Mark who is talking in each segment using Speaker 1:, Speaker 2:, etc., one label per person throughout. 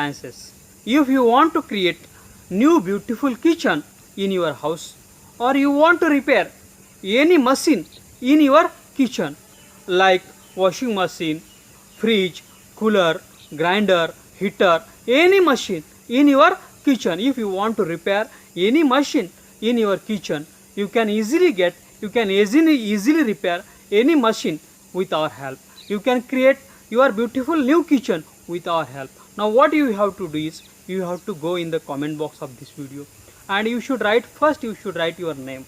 Speaker 1: appliances. If you want to create new beautiful kitchen in your house, or you want to repair any machine in your kitchen like washing machine, fridge, cooler, grinder, heater, any machine in your kitchen, if you want to repair any machine in your kitchen, you can easily repair any machine with our help. You can create your beautiful new kitchen with our help. Now what you have to do is, you have to go in the comment box of this video, and you should write your name,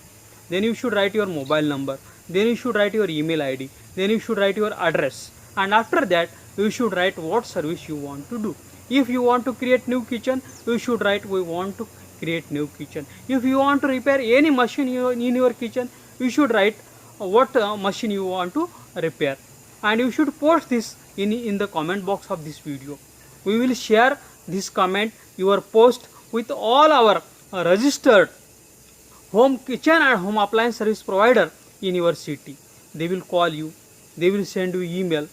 Speaker 1: then you should write your mobile number, then you should write your email id, then you should write your address, and after that you should write what service you want to do. If you want to create new kitchen, you should write we want to create new kitchen. If you want to repair any machine in your kitchen, you should write what machine you want to repair, and you should post this in the comment box of this video. We will share this comment, your post, with all our registered home kitchen and home appliance service provider in your city. They will call you, they will send you email,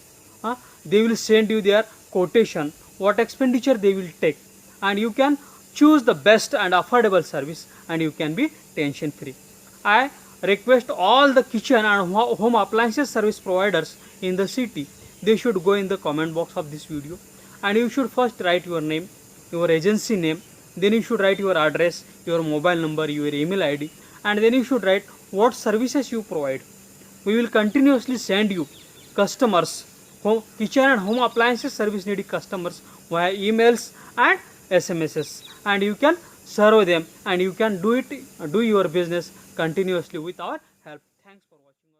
Speaker 1: they will send you their quotation, what expenditure they will take, and you can choose the best and affordable service, and you can be tension free. I request all the kitchen and home appliances service providers in the city, they should go in the comment box of this video, and you should first write your name, your agency name, then you should write your address, your mobile number, your email id, and then you should write what services you provide. We will continuously send you customers, kitchen and home appliances service needy customers via emails and SMSs, and you can serve them, and you can do your business continuously with our help. Thanks for watching.